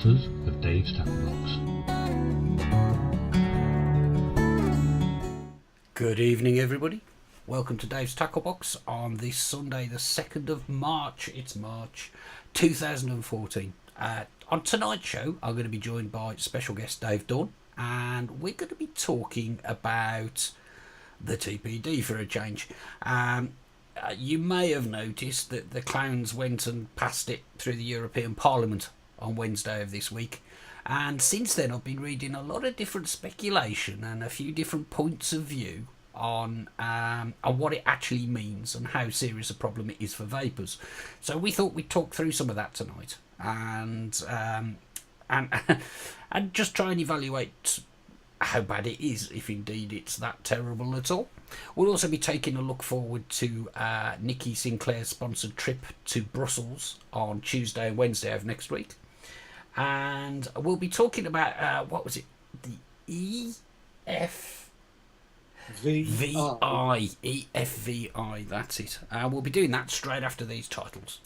sponsors of Dave's Tacklebox. Good evening, everybody. Welcome to Dave's Tacklebox on this Sunday, the 2nd of March. It's March 2014. On tonight's show, I'm going to be joined by special guest Dave Dunn, and we're going to be talking about the TPD for a change. You may have noticed that the clowns went and passed it through the European Parliament on Wednesday of this week. And since then, I've been reading a lot of different speculation and a few different points of view on what it actually means and how serious a problem it is for vapers. So we thought we'd talk through some of that tonight and and just try and evaluate how bad it is, if indeed it's that terrible at all. We'll also be taking a look forward to Nikki Sinclair's sponsored trip to Brussels on Tuesday and Wednesday of next week. And we'll be talking about, what was it? The EFVI, that's it. We'll be doing that straight after these titles.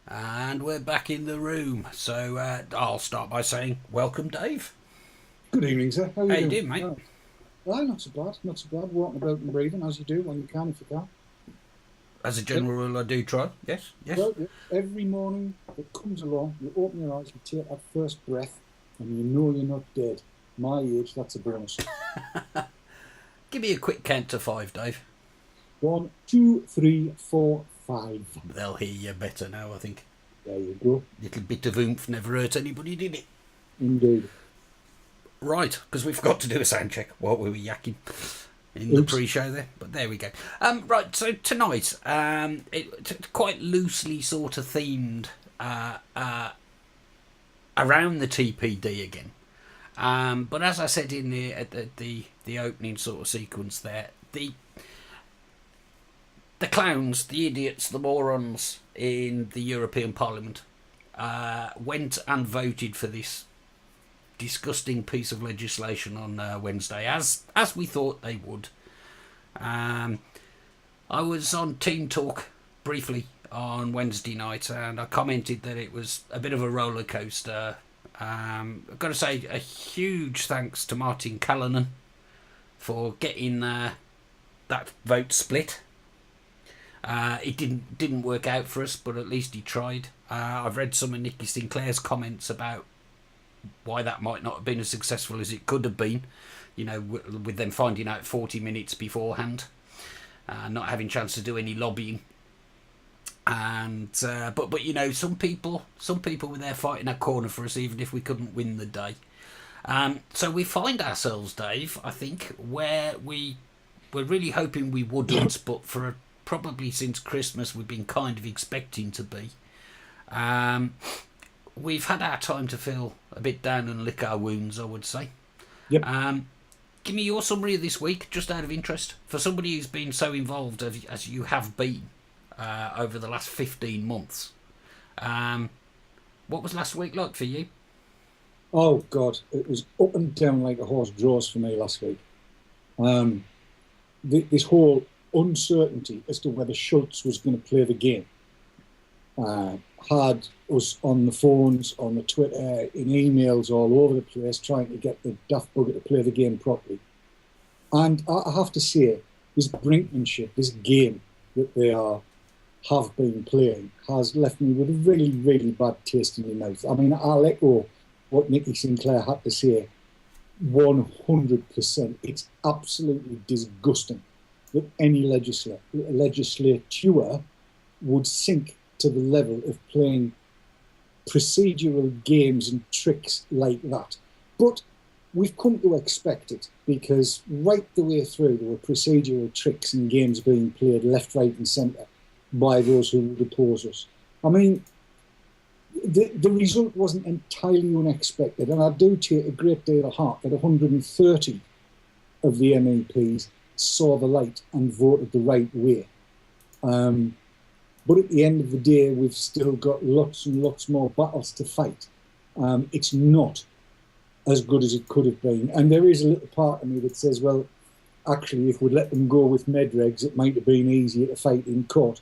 And we're back in the room. So I'll start by saying, welcome, Dave. Good evening, sir. How you doing, mate? Well, not so bad, not so bad. Walking about and breathing, as you do when you can, if you can. As a general rule, I do try. Yes. Well, every morning that comes along, you open your eyes, you take that first breath, and you know you're not dead. My age, that's a bonus. Give me a quick count to 5, Dave. 1, 2, 3, 4, 5. They'll hear you better now, I think. There you go. Little bit of oomph never hurt anybody, did it? Indeed. Right, because we forgot to do a sound check while we were yakking in the pre-show there, but there we go. Right, so tonight, it's quite loosely sort of themed around the TPD again. But as I said in the opening sort of sequence there, the clowns, the idiots, the morons in the European Parliament went and voted for this disgusting piece of legislation on Wednesday, as we thought they would. I was on Team Talk briefly on Wednesday night, and I commented that it was a bit of a roller coaster. I've got to say a huge thanks to Martin Callanan for getting that vote split. It didn't work out for us, but at least he tried. I've read some of Nikki Sinclair's comments about why that might not have been as successful as it could have been, you know, with them finding out 40 minutes beforehand, not having chance to do any lobbying. And but you know, some people were there fighting our corner for us, even if we couldn't win the day. So we find ourselves, Dave, I think, where we were really hoping we wouldn't, but for probably since Christmas we've been kind of expecting to be. We've had our time to feel a bit down and lick our wounds, I would say. Yep. Give me your summary of this week, just out of interest, for somebody who's been so involved as you have been over the last 15 months. What was last week like for you? Oh, God. It was up and down like a horse draws for me last week. This whole uncertainty as to whether Schultz was going to play the game. had us on the phones, on the Twitter, in emails all over the place, trying to get the daft bugger to play the game properly. And I have to say, this brinkmanship, this game that they have been playing, has left me with a really, really bad taste in my mouth. I mean, I'll echo what Nicky Sinclair had to say 100%. It's absolutely disgusting that any legislature would sink to the level of playing procedural games and tricks like that. But we've come to expect it, because right the way through there were procedural tricks and games being played left, right and centre by those who would oppose us. I mean, the result wasn't entirely unexpected, and I do take a great deal of heart that 130 of the MEPs saw the light and voted the right way. But at the end of the day, we've still got lots and lots more battles to fight. It's not as good as it could have been. And there is a little part of me that says, well, actually, if we'd let them go with medregs, it might have been easier to fight in court.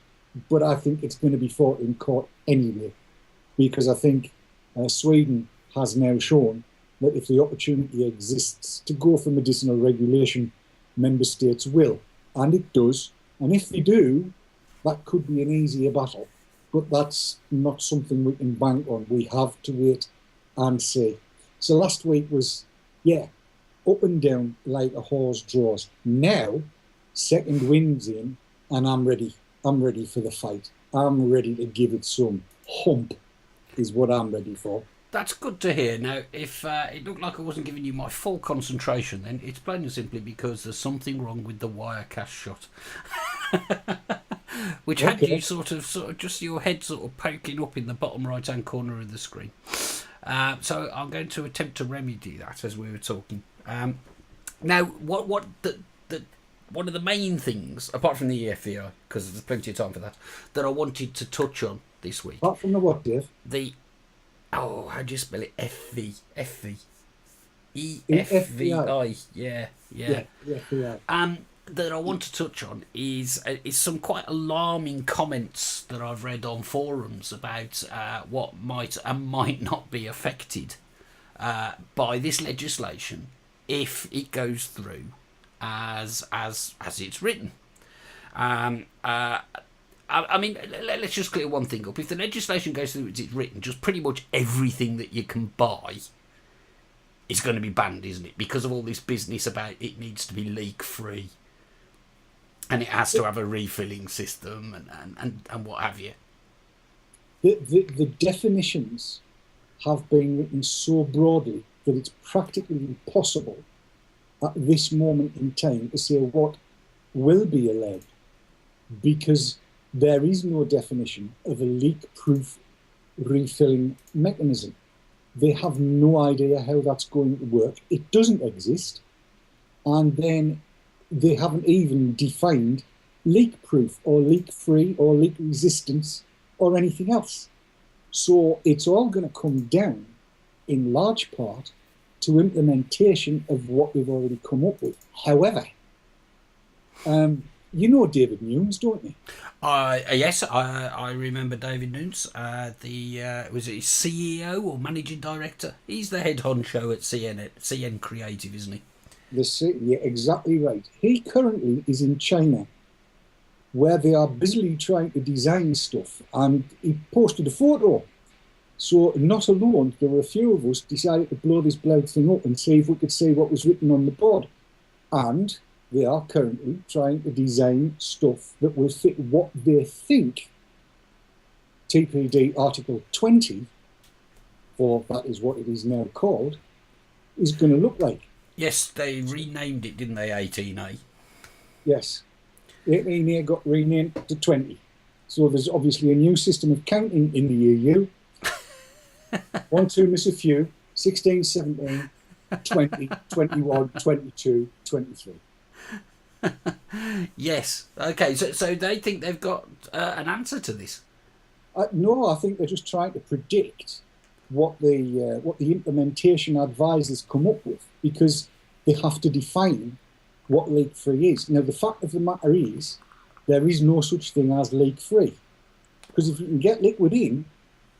But I think it's going to be fought in court anyway, because I think Sweden has now shown that if the opportunity exists to go for medicinal regulation, member states will. And it does. And if they do, that could be an easier battle. But that's not something we can bank on. We have to wait and see. So last week was, up and down like a horse draws. Now, second wind's in, and I'm ready. I'm ready for the fight. I'm ready to give it some hump, is what I'm ready for. That's good to hear. Now, if it looked like I wasn't giving you my full concentration, then it's plain and simply because there's something wrong with the Wirecast shot. Which had you sort of just your head sort of poking up in the bottom right-hand corner of the screen. So I'm going to attempt to remedy that as we were talking. Now, one of the main things, apart from the EFVI, because there's plenty of time for that I wanted to touch on this week. Apart from the what, Dave? How do you spell it? EFVI. EFVI. Yeah. EFVI. That I want to touch on is some quite alarming comments that I've read on forums about what might and might not be affected by this legislation if it goes through as it's written. I mean, let's just clear one thing up. If the legislation goes through as it's written, just pretty much everything that you can buy is going to be banned, isn't it? Because of all this business about it needs to be leak-free. And it has to have a refilling system and what have you. The definitions have been written so broadly that it's practically impossible at this moment in time to say what will be allowed, because there is no definition of a leak-proof refilling mechanism. They have no idea how that's going to work. It doesn't exist. And then they haven't even defined leak-proof or leak-free or leak resistance or anything else. So it's all going to come down, in large part, to implementation of what they've already come up with. However, you know David Nunes, don't you? Yes, I remember David Nunes, was it CEO or managing director? He's the head honcho at CN Creative, isn't he? Yeah, exactly right. He currently is in China, where they are busily trying to design stuff, and he posted a photo. So not alone, there were a few of us decided to blow this blood thing up and see if we could see what was written on the board. And they are currently trying to design stuff that will fit what they think TPD Article 20, or that is what it is now called, is going to look like. Yes, they renamed it, didn't they, 18A? Yes. 18A got renamed to 20. So there's obviously a new system of counting in the EU. 1, 2, miss a few. 16, 17, 20, 21, 22, 23. Yes. Okay, so they think they've got an answer to this? No, I think they're just trying to predict what the implementation advisors come up with, because they have to define what leak-free is. Now, the fact of the matter is, there is no such thing as leak-free. Because if you can get liquid in,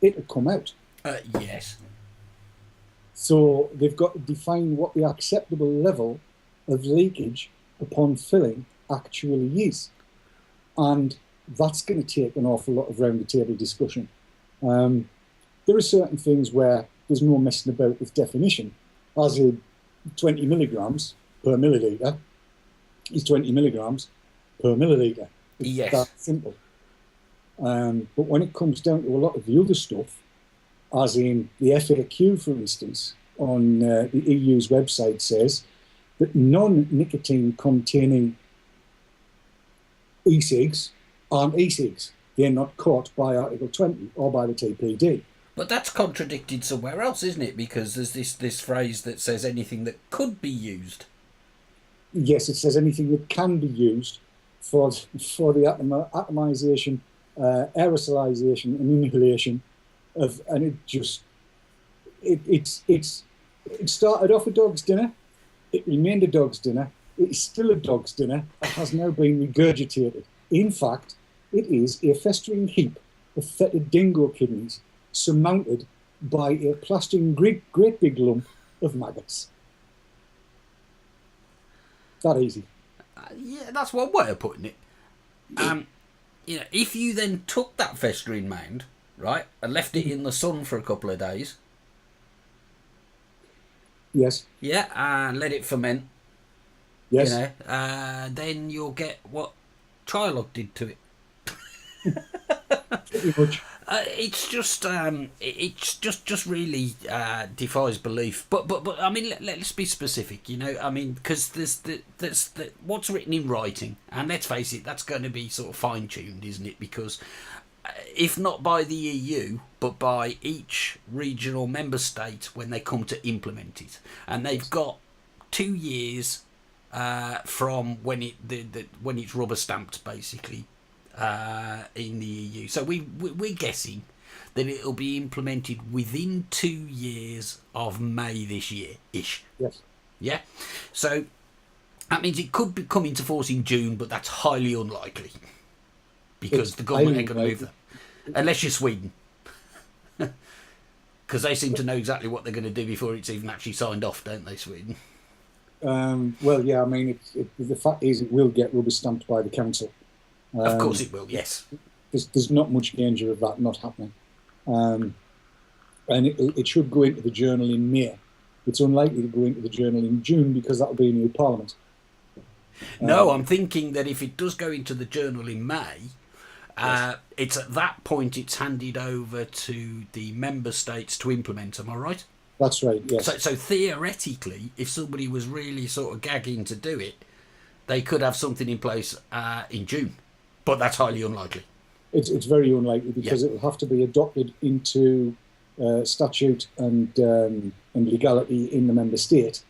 it'll come out. Yes. So they've got to define what the acceptable level of leakage upon filling actually is. And that's going to take an awful lot of round-the-table discussion. There are certain things where there's no messing about with definition, as in 20 milligrams per milliliter is 20 milligrams per milliliter. It's Yes. that simple. But when it comes down to a lot of the other stuff, as in the FAQ, for instance, on the EU's website says that non-nicotine containing e-cigs aren't e-cigs. They're not caught by Article 20 or by the TPD. But that's contradicted somewhere else, isn't it? Because there's this phrase that says anything that could be used. Yes, it says anything that can be used for the atomization, aerosolization, and inhalation of, and it started off a dog's dinner. It remained a dog's dinner. It is still a dog's dinner. It has now been regurgitated. In fact, it is a festering heap of fetid dingo kidneys surmounted by a plastering great big lump of maggots. That easy. Yeah, that's one way of putting it. If you then took that festering mound, right, and left it in the sun for a couple of days. Yes. Yeah, and let it ferment. Yes. Then you'll get what Trilog did to it. Pretty much. It's just really defies belief. But I mean, let's be specific. Because there's what's written in writing, and let's face it, that's going to be sort of fine tuned, isn't it? Because if not by the EU, but by each regional member state when they come to implement it, and they've got 2 years from when it's rubber stamped, basically. In the EU, so we're guessing that it'll be implemented within 2 years of May this year ish. Yes. Yeah. So that means it could come into force in June, but that's highly unlikely because the government ain't going to move that unless you're Sweden, because they seem to know exactly what they're going to do before it's even actually signed off, don't they, Sweden? Well, yeah. I mean, the fact is, it will get rubber stamped by the council. Of course it will, yes. There's not much danger of that not happening. And it should go into the journal in May. It's unlikely to go into the journal in June because that'll be a new parliament. No, I'm thinking that if it does go into the journal in May, yes. It's at that point it's handed over to the member states to implement. Am I right? That's right, yes. So theoretically, if somebody was really sort of gagging to do it, they could have something in place in June. But that's highly unlikely. It's very unlikely because it will have to be adopted into statute and legality in the member state.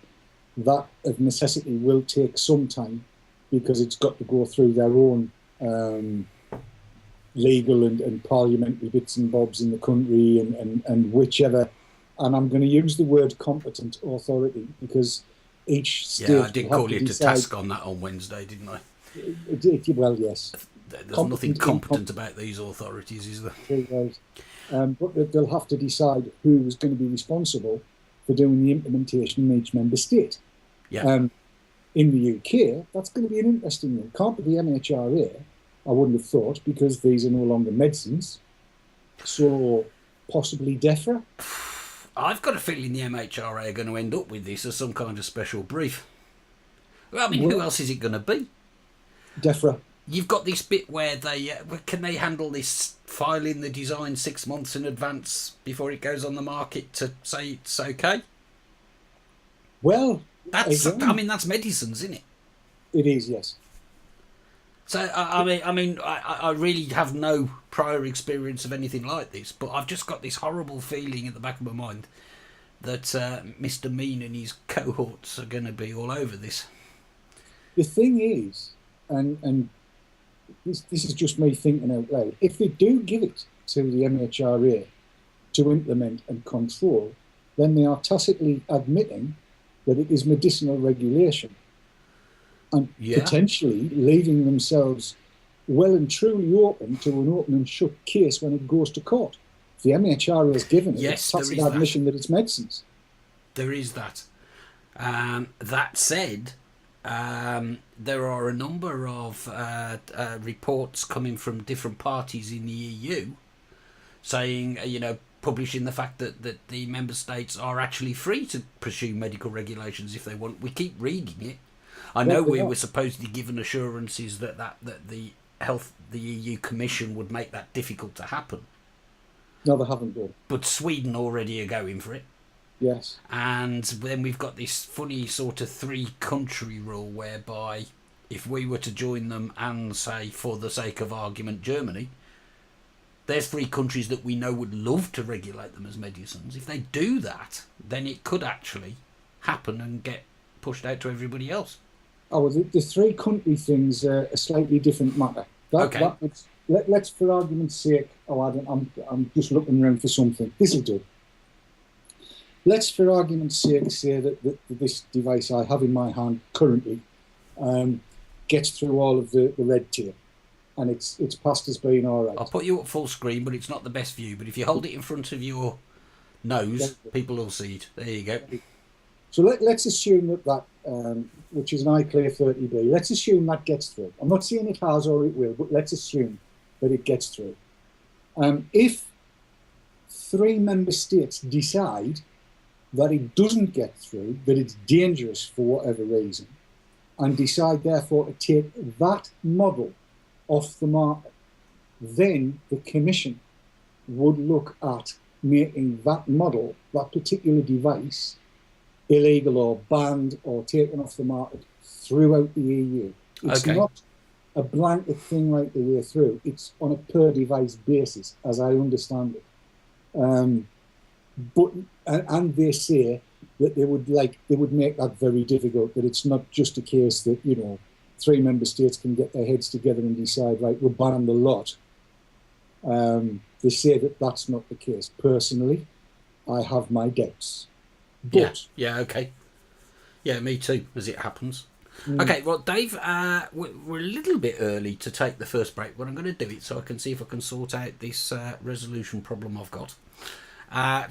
That, of necessity, will take some time because it's got to go through their own legal and parliamentary bits and bobs in the country and whichever. And I'm going to use the word competent authority because each state... Yeah, I did call you to task on that on Wednesday, didn't I? Well, yes. There's nothing competent about these authorities, is there? Right. But they'll have to decide who is going to be responsible for doing the implementation in each member state. Yeah. In the UK, that's going to be an interesting one. Can't be the MHRA, I wouldn't have thought, because these are no longer medicines. So possibly DEFRA? I've got a feeling the MHRA are going to end up with this as some kind of special brief. Well, I mean, who else is it going to be? DEFRA. You've got this bit where can they handle this filing the design 6 months in advance before it goes on the market to say it's okay? Well, that's again, that's medicines, isn't it? It is, yes. So I really have no prior experience of anything like this, but I've just got this horrible feeling at the back of my mind that Mr. Mean and his cohorts are going to be all over this. The thing is, and this is just me thinking out loud, if they do give it to the MHRA to implement and control, then they are tacitly admitting that it is medicinal regulation and potentially leaving themselves well and truly open to an open and shut case when it goes to court. If the MHRA has given it, Yes, it's there tacit is that. admission that it's medicines. There is that. That said, there are a number of reports coming from different parties in the EU saying, publishing the fact that the member states are actually free to pursue medical regulations if they want. We keep reading it. I know we were supposedly given assurances that the EU Commission would make that difficult to happen. No, they haven't done. But Sweden already are going for it. Yes. And then we've got this funny sort of 3-country rule whereby if we were to join them and, say, for the sake of argument, Germany, there's 3 countries that we know would love to regulate them as medicines. If they do that, then it could actually happen and get pushed out to everybody else. Oh, well, the 3-country thing's a slightly different matter. Okay. Let's, for argument's sake, I'm just looking around for something. This'll do. Let's, for argument's sake, say that this device I have in my hand currently gets through all of the red tape, and it's passed as being all right. I'll put you at full screen, but it's not the best view. But if you hold it in front of your nose, people will see it. There you go. So let's assume that which is an iClear 30B, let's assume that gets through. I'm not saying it has or it will, but let's assume that it gets through. If 3 member states decide that it doesn't get through, that it's dangerous for whatever reason, and decide therefore to take that model off the market, then the Commission would look at making that model, that particular device, illegal or banned or taken off the market throughout the EU. It's not a blanket thing right the way through. It's on a per device basis, as I understand it. But they say that they would make that very difficult. That it's not just a case that 3 member states can get their heads together and decide, right, we're banning the lot. They say that that's not the case. Personally, I have my doubts. But, yeah, okay. Yeah, me too, as it happens. Okay, well, Dave, we're a little bit early to take the first break, but I'm going to do it so I can see if I can sort out this resolution problem I've got.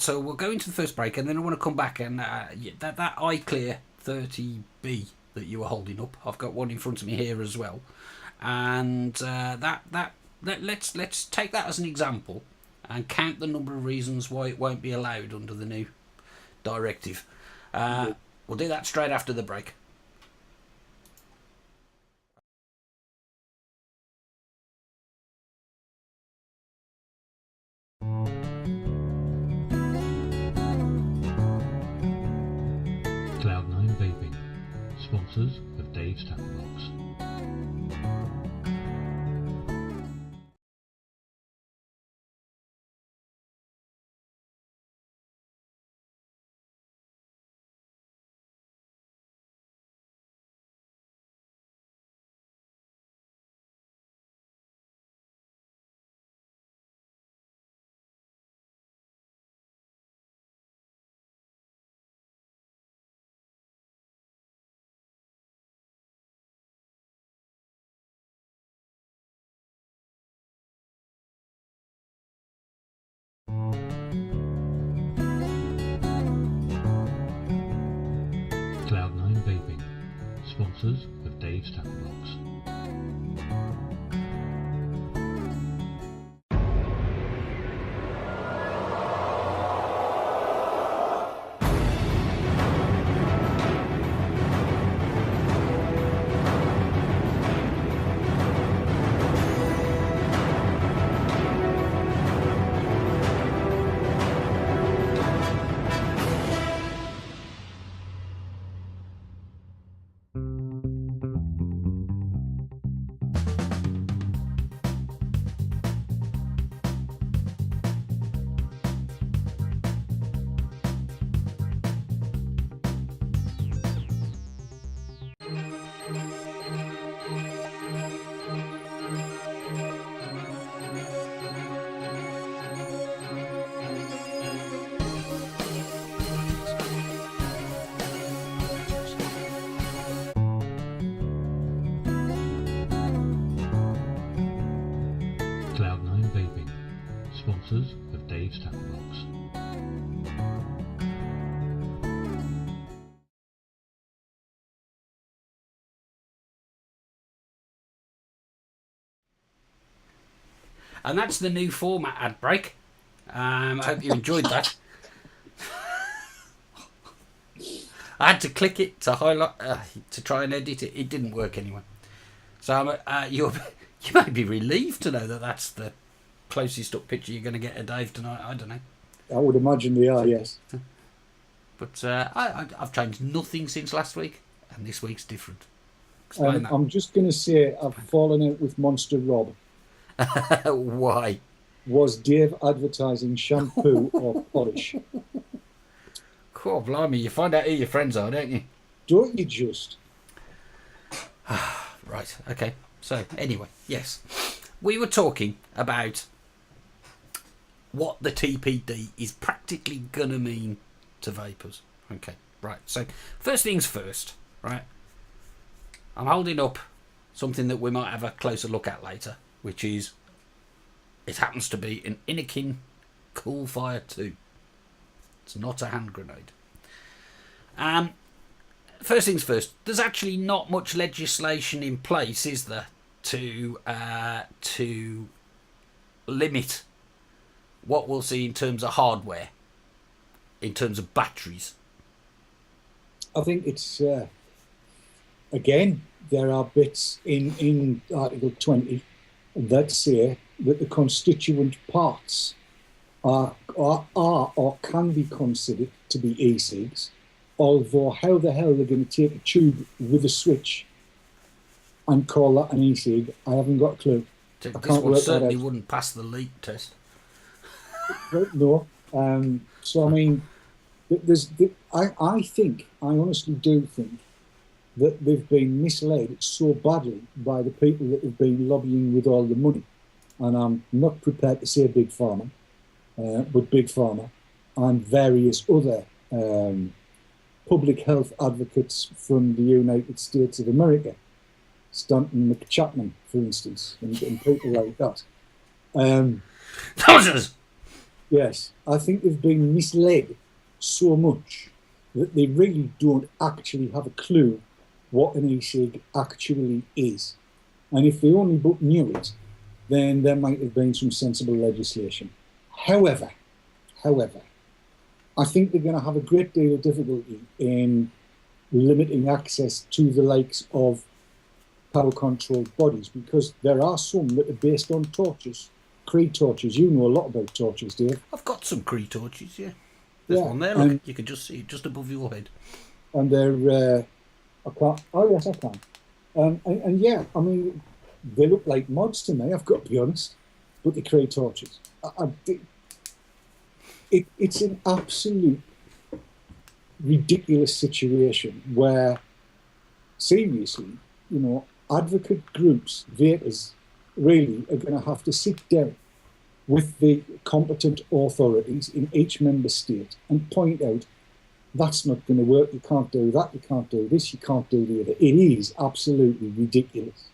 So we'll go into the first break, and then I want to come back and that iClear 30B that you were holding up, I've got one in front of me here as well, and let's take that as an example and count the number of reasons why it won't be allowed under the new directive. We'll do that straight after the break. Cloud9 Vaping, sponsors of Dave's Tacklebox. Cloud9 Vaping, sponsors of Dave's Tacklebox. Dave's Tacklebox. And that's the new format ad break. I hope you enjoyed that. I had to click it to highlight to try and edit it. It didn't work anyway. So you may be relieved to know that that's the closest up picture you're going to get of Dave tonight. I don't know. I would imagine they are, yes. But I've changed nothing since last week, and this week's different. Explain that. I'm just going to say I've fallen out with Monster Rob. Why? Was Dave advertising shampoo or polish? Cool, blimey, you find out who your friends are, don't you? Don't you just? Right, okay. So, anyway, yes. We were talking about what the TPD is practically going to mean to vapors. Okay, right. So, first things first, right? I'm holding up something that we might have a closer look at later, which is, it happens to be an Innokin Cool Fire 2. It's not a hand grenade. First things first, there's actually not much legislation in place, is there, to limit what we'll see in terms of hardware, in terms of batteries? I think it's, again, there are bits in Article 20 that say that the constituent parts are or can be considered to be e-cigs, although how the hell they're going to take a tube with a switch and call that an e-cig, I haven't got a clue. This one certainly wouldn't pass the leak test. No. So, I mean, I honestly do think that they've been misled so badly by the people that have been lobbying with all the money. And I'm not prepared to say Big Pharma, but Big Pharma and various other public health advocates from the United States of America, Stanton McChapman, for instance, and people like that. Thousands! Yes, I think they've been misled so much that they really don't actually have a clue what an e-cig actually is. And if they only but knew it, then there might have been some sensible legislation. However, I think they're going to have a great deal of difficulty in limiting access to the likes of power-controlled bodies, because there are some that are based on torches, Cree torches. You know a lot about torches, Dave. I've got some Cree torches, yeah. There's one there, look, you can just see it just above your head. And they're, I can't, oh yes, I can. And yeah, I mean, they look like mods to me, I've got to be honest, but the Cree torches. It's an absolute ridiculous situation where, seriously, you know, advocate groups, vapers, really are going to have to sit down with the competent authorities in each member state and point out, that's not going to work, you can't do that, you can't do this, you can't do the other. It is absolutely ridiculous.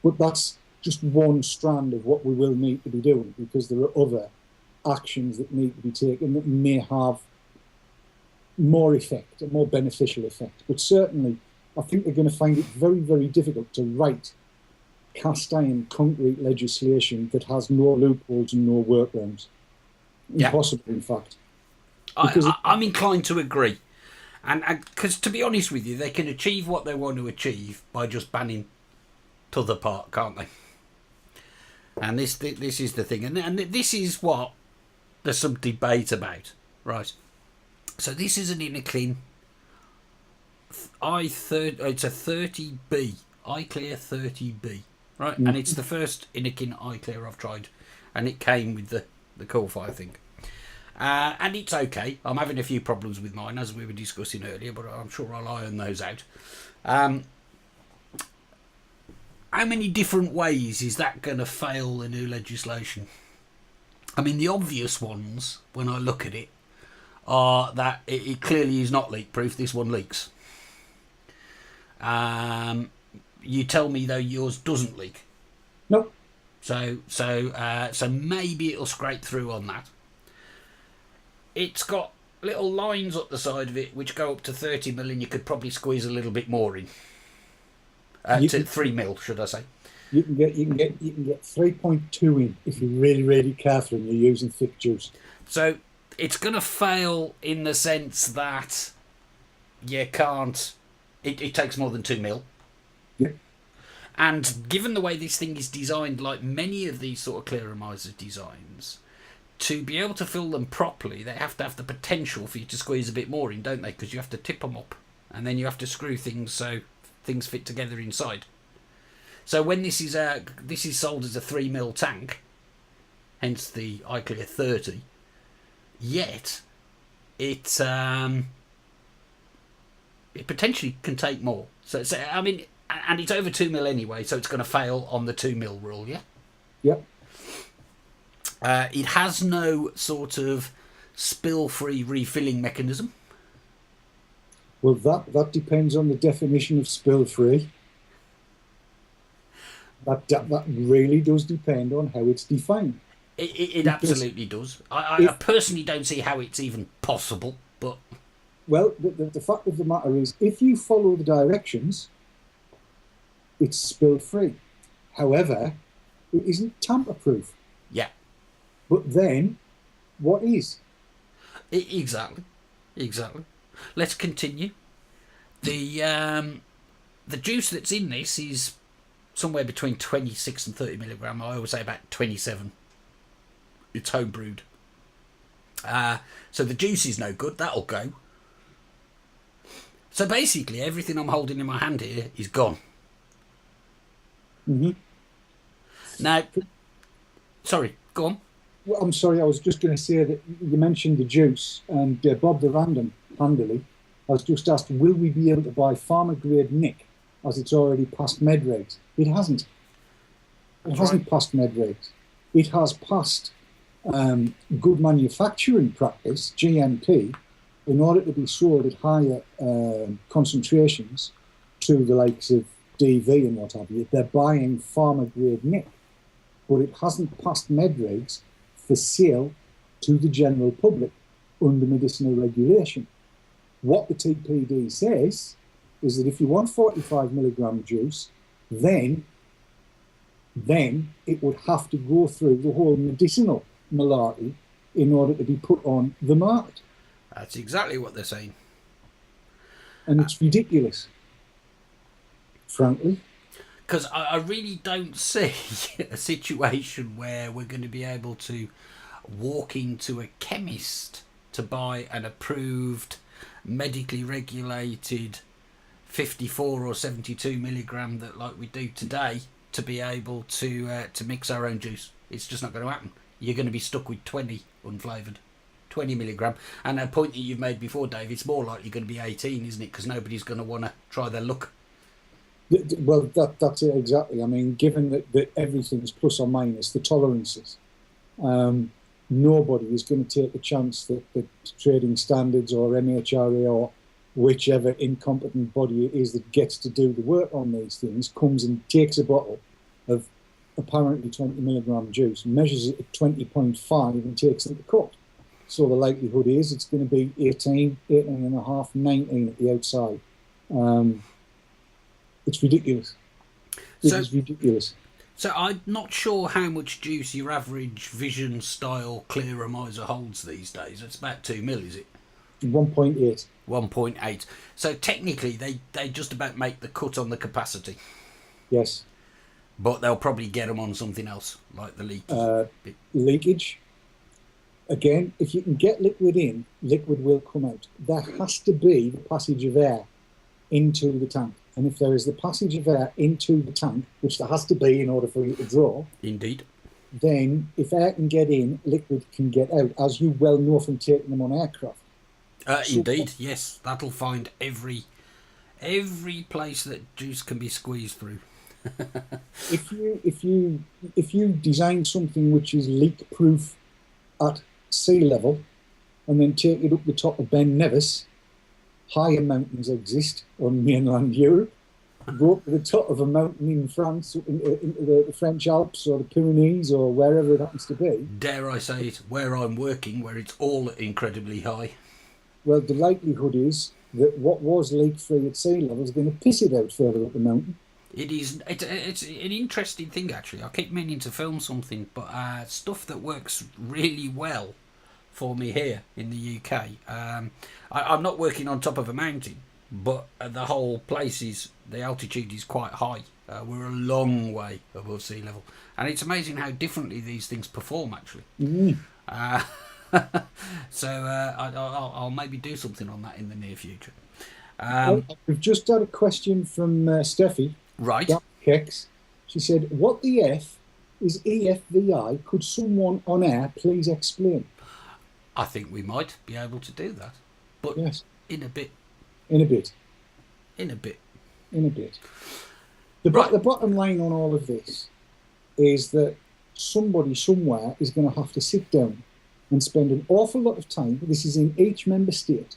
But that's just one strand of what we will need to be doing, because there are other actions that need to be taken that may have more effect, a more beneficial effect. But certainly, I think they're going to find it very, very difficult to write cast iron concrete legislation that has no loopholes and no workarounds. Impossible, in fact. I'm inclined to agree. And because, to be honest with you, they can achieve what they want to achieve by just banning t'other part, can't they? And this is the thing. And this is what there's some debate about. Right. So this is an Innokin it's a 30B, iClear 30B. Right, mm-hmm. And it's the first Innokin iClear I've tried, and it came with the Cool Fire thing. And it's okay. I'm having a few problems with mine, as we were discussing earlier, but I'm sure I'll iron those out. How many different ways is that going to fail the new legislation? I mean, the obvious ones, when I look at it, are that it clearly is not leak-proof. This one leaks. You tell me, though, yours doesn't leak. Nope. So maybe it'll scrape through on that. it's got little lines up the side of it which go up to 30 mil, and you could probably squeeze a little bit more in. To 3 mil, should I say? You can get 3.2 in if you're really, really careful and you're using thick juice. So it's going to fail in the sense that you can't. It takes more than 2 mil. Yeah. And given the way this thing is designed, like many of these sort of clearomizer designs, to be able to fill them properly, they have to have the potential for you to squeeze a bit more in, don't they? Because you have to tip them up, and then you have to screw things so things fit together inside. So when this is sold as a 3 mil tank, hence the iClear 30, yet it potentially can take more. So I mean, and it's over 2 mil anyway, so it's going to fail on the 2 mil rule, yeah? Yep. It has no sort of spill-free refilling mechanism. Well, that depends on the definition of spill-free. That really does depend on how it's defined. It absolutely does. I personally don't see how it's even possible, but... Well, the fact of the matter is, if you follow the directions, it's spill-free. However, it isn't tamper-proof. Yeah. But then, what is? Exactly. Let's continue. The juice that's in this is somewhere between 26 and 30 milligram. I always say about 27. It's home brewed. So the juice is no good. That'll go. So basically, everything I'm holding in my hand here is gone. Mm-hmm. Now, sorry, go on. Well, I'm sorry, I was just going to say that you mentioned the juice, and Bob the Random, handily, I was just asked, will we be able to buy farmer-grade Nick, as it's already passed medregs? It hasn't. It hasn't passed medregs. It has passed good manufacturing practice, GMP, in order to be sold at higher concentrations to the likes of DV and what have you. They're buying farmer-grade Nick, but it hasn't passed medregs for sale to the general public under medicinal regulation. What the TPD says is that if you want 45 milligram juice, then it would have to go through the whole medicinal malarkey in order to be put on the market. That's exactly what they're saying. And it's ridiculous, frankly. Because I really don't see a situation where we're going to be able to walk into a chemist to buy an approved, medically regulated 54 or 72 milligram that, like we do today, to be able to mix our own juice. It's just not going to happen. You're going to be stuck with 20 unflavoured, 20 milligram. And a point that you've made before, Dave, it's more likely going to be 18, isn't it? Because nobody's going to want to try their luck. Well, that's it exactly. I mean, given that everything's plus or minus, the tolerances, nobody is going to take a chance that trading standards or MHRA or whichever incompetent body it is that gets to do the work on these things comes and takes a bottle of apparently 20 milligram juice, measures it at 20.5 and takes it to court. So the likelihood is it's going to be 18, 18 and a half, 19 at the outside. It's ridiculous. It is ridiculous. So I'm not sure how much juice your average Vision style clearomizer holds these days. It's about 2 mil, is it? 1.8. 1.8. So technically they just about make the cut on the capacity. Yes. But they'll probably get them on something else, like the leakage. Leakage. Again, if you can get liquid in, liquid will come out. There has to be the passage of air into the tank. And if there is the passage of air into the tank, which there has to be in order for you to draw, indeed, then if air can get in, liquid can get out, as you well know from taking them on aircraft. Indeed, yes, that'll find every place that juice can be squeezed through. If you design something which is leak proof at sea level, and then take it up the top of Ben Nevis, higher mountains exist on mainland Europe. go up to the top of a mountain in France, into the French Alps or the Pyrenees or wherever it happens to be. Dare I say it, where I'm working, where it's all incredibly high. Well, the likelihood is that what was leak-free at sea level is going to piss it out further up the mountain. It's an interesting thing, actually. I keep meaning to film something, but stuff that works really well for me here in the UK. I'm not working on top of a mountain, but the whole place the altitude is quite high. We're a long way above sea level, and it's amazing how differently these things perform, actually. So I'll maybe do something on that in the near future. We've just had a question from Steffi. Right. Kex. She said, "What the F is EFVI? Could someone on air please explain?" I think we might be able to do that, but yes, in a bit. The bottom line on all of this is that somebody somewhere is going to have to sit down and spend an awful lot of time, this is in each member state,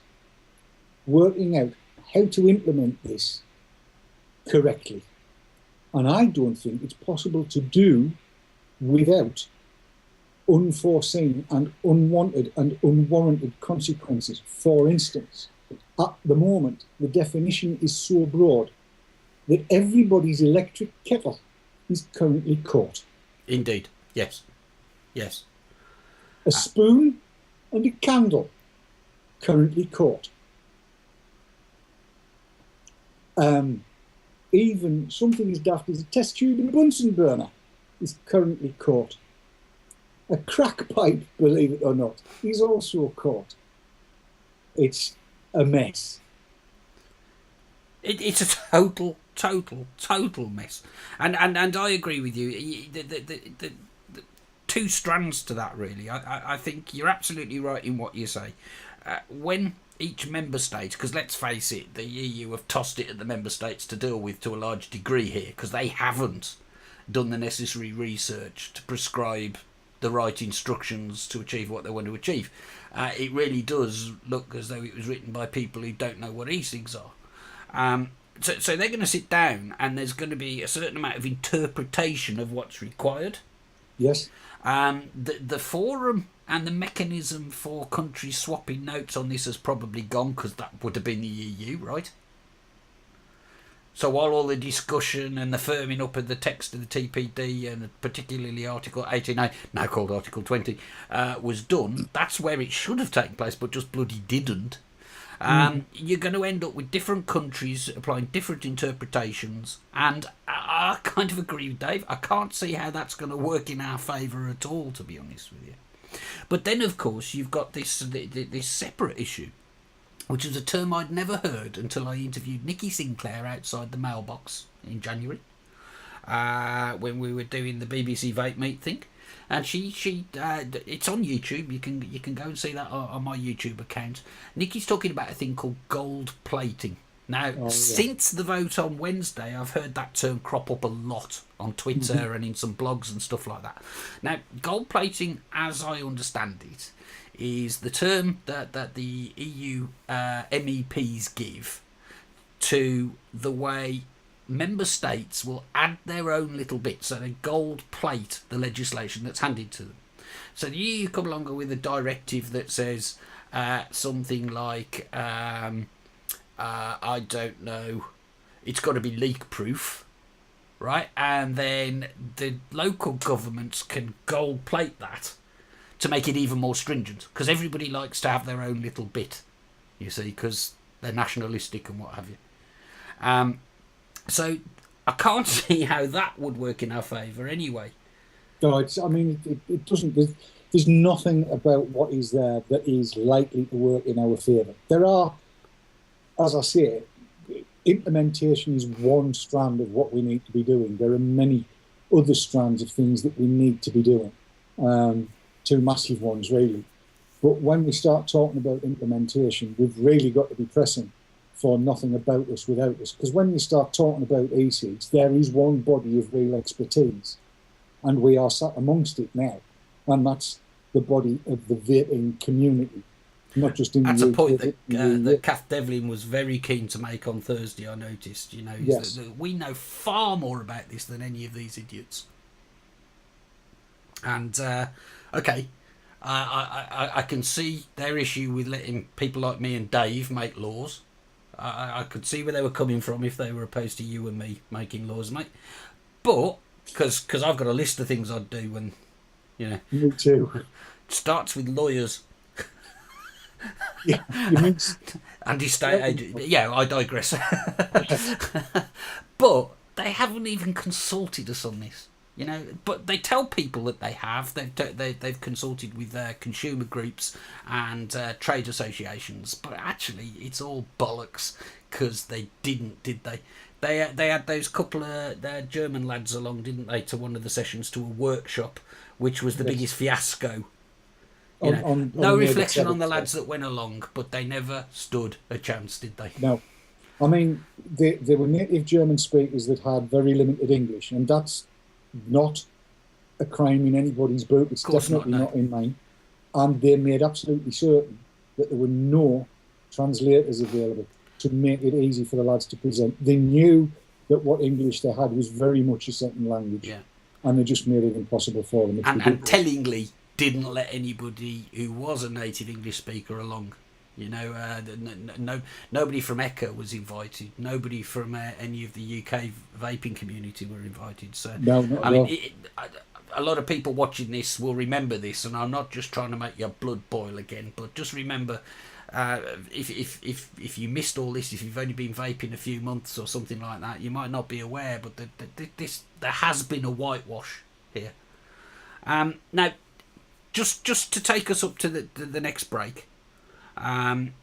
working out how to implement this correctly. And I don't think it's possible to do without unforeseen and unwanted and unwarranted consequences. For instance, at the moment, the definition is so broad that everybody's electric kettle is currently caught. Indeed, yes. A spoon and a candle, currently caught. Even something as daft as a test tube and a Bunsen burner is currently caught. A crack pipe, believe it or not, is also caught. It's a mess. It's a total mess. And I agree with you. The two strands to that, really. I think you're absolutely right in what you say. When each member state, because let's face it, the EU have tossed it at the member states to deal with to a large degree here, because they haven't done the necessary research to prescribe the right instructions to achieve what they want to achieve. It really does look as though it was written by people who don't know what e-cigs are. So they're going to sit down, and there's going to be a certain amount of interpretation of what's required. Yes. The forum and the mechanism for countries swapping notes on this has probably gone, because that would have been the EU, right? So while all the discussion and the firming up of the text of the TPD, and particularly Article 89, now called Article 20, was done, that's where it should have taken place, but just bloody didn't. You're going to end up with different countries applying different interpretations, and I kind of agree with Dave. I can't see how that's going to work in our favour at all, to be honest with you. But then, of course, you've got this separate issue, which was a term I'd never heard until I interviewed Nikki Sinclair outside the mailbox in January, when we were doing the BBC Vape Meet thing. And she it's on YouTube. You can go and see that on my YouTube account. Nikki's talking about a thing called gold plating. Now, since the vote on Wednesday, I've heard that term crop up a lot on Twitter and in some blogs and stuff like that. Now, gold plating, as I understand it, is the term that the EU MEPs give to the way member states will add their own little bit, so they gold plate the legislation that's handed to them. So the EU come along with a directive that says something like, I don't know, it's got to be leak proof, right? And then the local governments can gold plate that to make it even more stringent, because everybody likes to have their own little bit, you see, because they're nationalistic and what have you. So I can't see how that would work in our favour anyway. No, it doesn't. There's nothing about what is there that is likely to work in our favour. There are, as I say, implementation is one strand of what we need to be doing. There are many other strands of things that we need to be doing. Two massive ones, really. But when we start talking about implementation, we've really got to be pressing for nothing about us without us. Because when you start talking about e-cigs, there is one body of real expertise, and we are sat amongst it now, and that's the body of the vaping community. not just in That's the a UK, point but in the that Kath Devlin was very keen to make on Thursday. I noticed, is Yes. that we know far more about this than any of these idiots. And okay, I can see their issue with letting people like me and Dave make laws. I could see where they were coming from if they were opposed to you and me making laws, mate. But because I've got a list of things I'd do, and Me too. it starts with lawyers Yeah, you mean and estate agents. Yeah, I digress. But they haven't even consulted us on this. But they tell people that they have. They've consulted with consumer groups and trade associations, but actually it's all bollocks because they didn't, did they? They had those couple of German lads along, didn't they, to one of the sessions, to a workshop, which was the biggest fiasco. No reflection on the lads that went along, but they never stood a chance, did they? No. I mean, they were native German speakers that had very limited English, and that's not a crime in anybody's book. It's definitely not in mine. And they made absolutely certain that there were no translators available to make it easy for the lads to present. They knew that what English they had was very much a second language, and they just made it impossible for them. And tellingly didn't let anybody who was a native English speaker along. Nobody from ECHA was invited. Nobody from any of the UK vaping community were invited. So no, not at all. A lot of people watching this will remember this, and I'm not just trying to make your blood boil again, but just remember, if you missed all this, if you've only been vaping a few months or something like that, you might not be aware, but there has been a whitewash here. Now, just to take us up to the next break. I've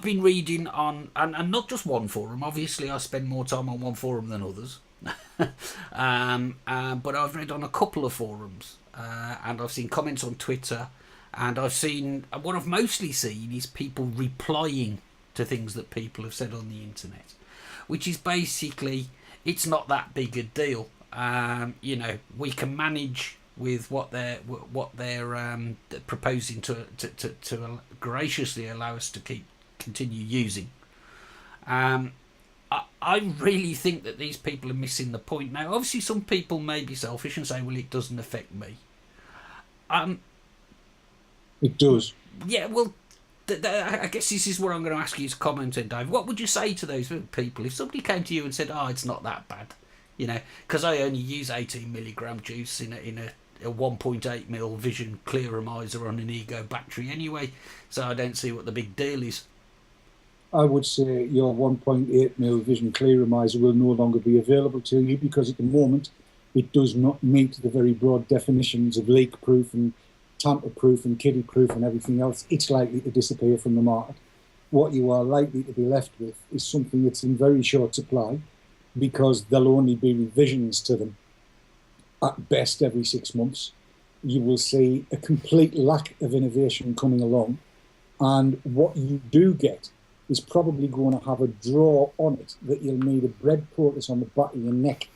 been reading on, and not just one forum. Obviously, I spend more time on one forum than others. But I've read on a couple of forums, and I've seen comments on Twitter, and what I've mostly seen is people replying to things that people have said on the internet, which is basically, it's not that big a deal. We can manage with what they're proposing to graciously allow us to continue using. I really think that these people are missing the point. Now, obviously, some people may be selfish and say, "Well, it doesn't affect me." It does. Yeah. Well, I guess this is what I'm going to ask you to comment on, Dave. What would you say to those people if somebody came to you and said, "Oh, it's not that bad"? Because I only use 18 milligram juice in a 1.8 mil Vision Clearomizer on an Ego battery anyway, so I don't see what the big deal is. I would say your 1.8 mil Vision Clearomizer will no longer be available to you because at the moment it does not meet the very broad definitions of leak-proof and tamper-proof and kiddie-proof and everything else. It's likely to disappear from the market. What you are likely to be left with is something that's in very short supply because there'll only be revisions to them at best every 6 months. You will see a complete lack of innovation coming along, and what you do get is probably going to have a draw on it that you'll need a bread poultice on the back of your neck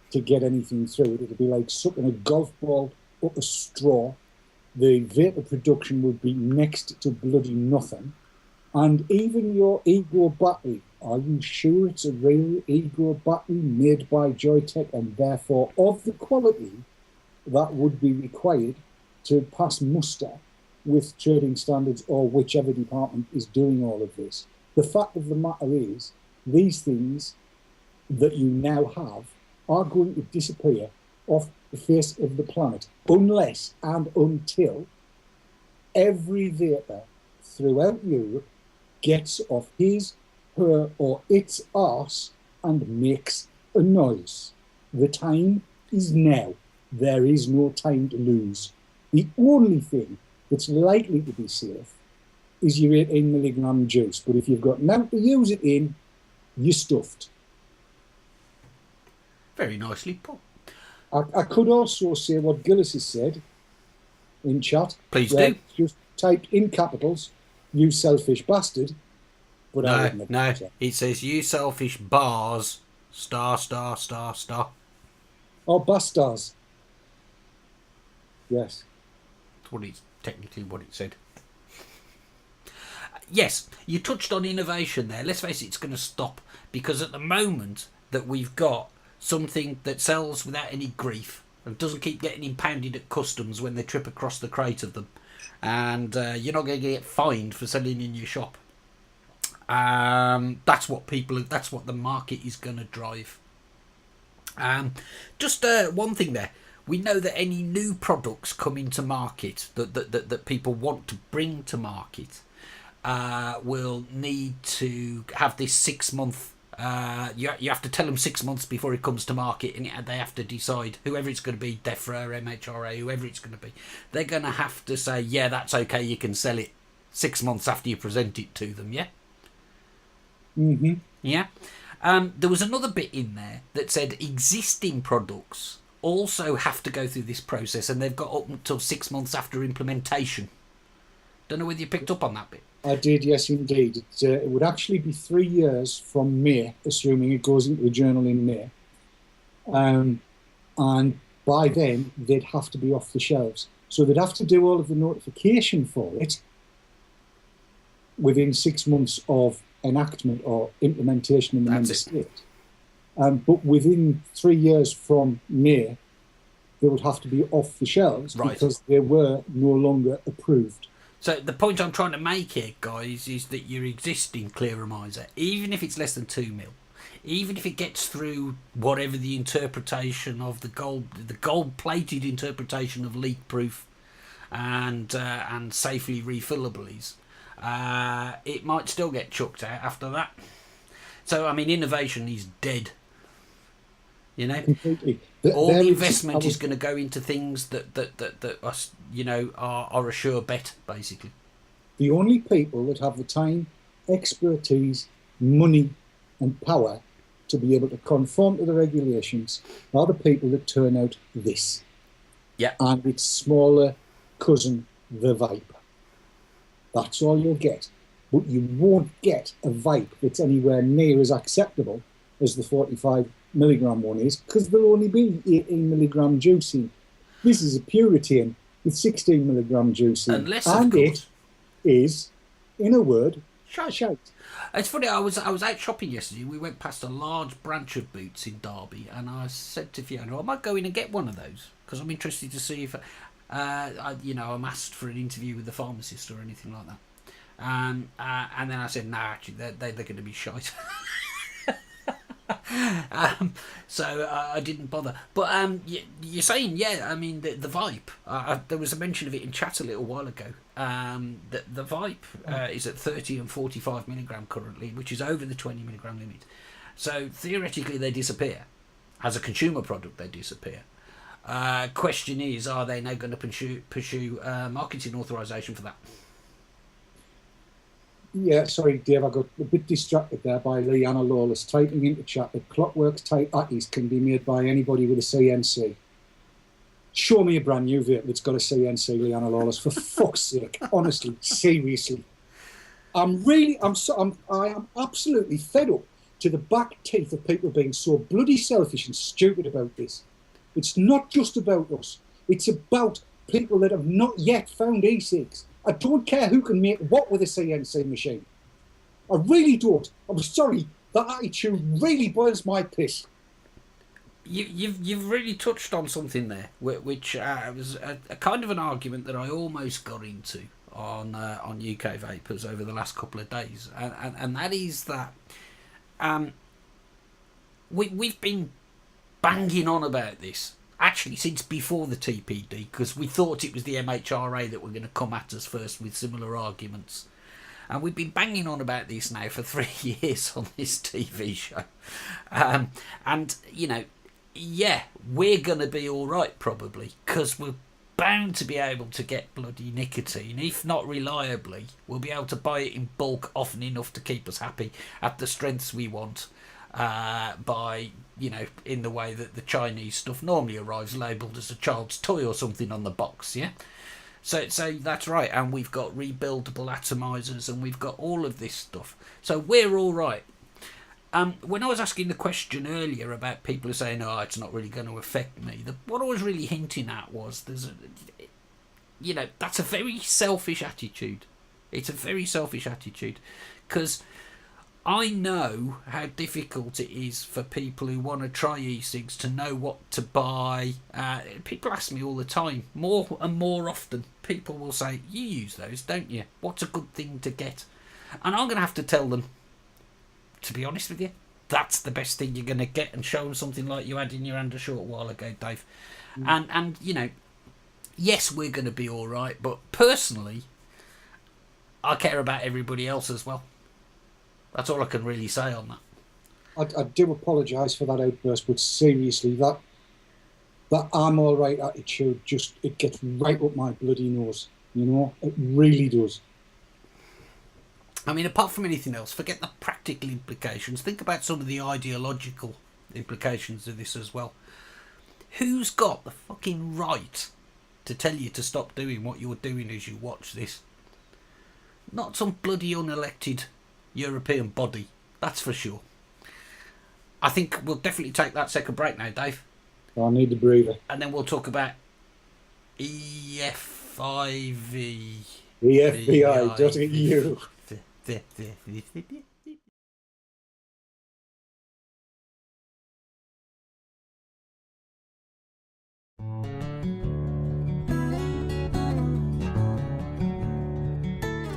to get anything through it. It'll be like sucking a golf ball up a straw. The vapor production would be next to bloody nothing. And even your Ego battery, are you sure it's a real Ego battery made by Joytech and therefore of the quality that would be required to pass muster with trading standards or whichever department is doing all of this? The fact of the matter is, these things that you now have are going to disappear off the face of the planet unless and until every vapor throughout Europe gets off his, her or its arse and makes a noise. The time is now. There is no time to lose. The only thing that's likely to be safe is your 18 milligram juice. But if you've got now to use it in, you're stuffed. Very nicely put. I could also say what Gillis has said in chat. Please do. Just typed in capitals, "You selfish bastard." But no. It says, "You selfish bars, star, star, star, star." Oh, bastards. Yes. That's technically what it said. Yes, you touched on innovation there. Let's face it, it's going to stop, because at the moment that we've got something that sells without any grief and doesn't keep getting impounded at customs when they trip across the crate of them, and you're not going to get fined for selling in your shop. That's what the market is going to drive. Just one thing there. We know that any new products come into market that people want to bring to market will need to have this 6 month. You have to tell them 6 months before it comes to market, and they have to decide, whoever it's going to be, DEFRA, MHRA, whoever it's going to be. They're going to have to say, yeah, that's okay, you can sell it 6 months after you present it to them. Yeah. Mm-hmm. Yeah. There was another bit in there that said existing products also have to go through this process, and they've got up until 6 months after implementation. Don't know whether you picked up on that bit. I did, yes, indeed. It would actually be 3 years from May, assuming it goes into the journal in May. And by then, they'd have to be off the shelves. So they'd have to do all of the notification for it within 6 months of enactment or implementation in the member state. But within 3 years from May, they would have to be off the shelves, right, because they were no longer approved. So the point I'm trying to make here, guys, is that your existing clearomiser, even if it's less than 2 mil, even if it gets through whatever the interpretation of the gold-plated interpretation of leak-proof and safely refillable is, it might still get chucked out after that. So, I mean, innovation is dead. You know, completely. All the investment is going to go into things that are a sure bet, basically. The only people that have the time, expertise, money, and power to be able to conform to the regulations are the people that turn out this. Yeah. And its smaller cousin, the vape. That's all you'll get. But you won't get a vape that's anywhere near as acceptable as the 45 milligram one is, because there'll only be 18 milligram juice in. This is a Puritan with 16 milligram juice in. And it is, in a word, shite. It's funny, I was out shopping yesterday. We went past a large branch of Boots in Derby, and I said to Fiona, I might go in and get one of those, because I'm interested to see if I'm asked for an interview with the pharmacist or anything like that. And then I said, no, actually, they're going to be shite. So I didn't bother. But you're saying, yeah, I mean, the Vipe, there was a mention of it in chat a little while ago. The Vipe is at 30 and 45 milligram currently, which is over the 20 milligram limit. So theoretically, they disappear. As a consumer product, they disappear. Question is, are they now going to pursue marketing authorization for that? Yeah, sorry, Dave, I got a bit distracted there by Leanna Lawless typing into chat that Clockworks type Ackies can be made by anybody with a CNC. Show me a brand new vape that's got a CNC, Leanna Lawless, for fuck's sake. Honestly, seriously. I am absolutely fed up to the back teeth of people being so bloody selfish and stupid about this. It's not just about us. It's about people that have not yet found e-cigs. I don't care who can make what with a CNC machine. I really don't. I'm sorry, that attitude really boils my piss. You've really touched on something there, which was a kind of an argument that I almost got into on UK Vapors over the last couple of days, and that is that we've been banging on about this actually since before the TPD, because we thought it was the MHRA that were going to come at us first with similar arguments. And we've been banging on about this now for 3 years on this TV show. And, yeah, we're going to be all right probably, because we're bound to be able to get bloody nicotine. If not reliably, we'll be able to buy it in bulk often enough to keep us happy at the strengths we want. By, in the way that the Chinese stuff normally arrives labelled as a child's toy or something on the box, yeah? So that's right, and we've got rebuildable atomizers, and we've got all of this stuff. So we're all right. When I was asking the question earlier about people who are saying, oh, it's not really going to affect me, what I was really hinting at was, that's a very selfish attitude. It's a very selfish attitude, because I know how difficult it is for people who want to try e-cigs to know what to buy. People ask me all the time, more and more often, people will say, you use those, don't you? What's a good thing to get? And I'm going to have to tell them, to be honest with you, that's the best thing you're going to get, and show them something like you had in your hand a short while ago, Dave. And you know, yes, we're going to be all right, but personally, I care about everybody else as well. That's all I can really say on that. I do apologise for that outburst, but seriously, that I'm all right attitude, it gets right up my bloody nose. You know, it really does. I mean, apart from anything else, forget the practical implications. Think about some of the ideological implications of this as well. Who's got the fucking right to tell you to stop doing what you're doing as you watch this? Not some bloody unelected European body, that's for sure. I think we'll definitely take that second break now, Dave. I need the breather. And then we'll talk about EFVI. EFVI.eu.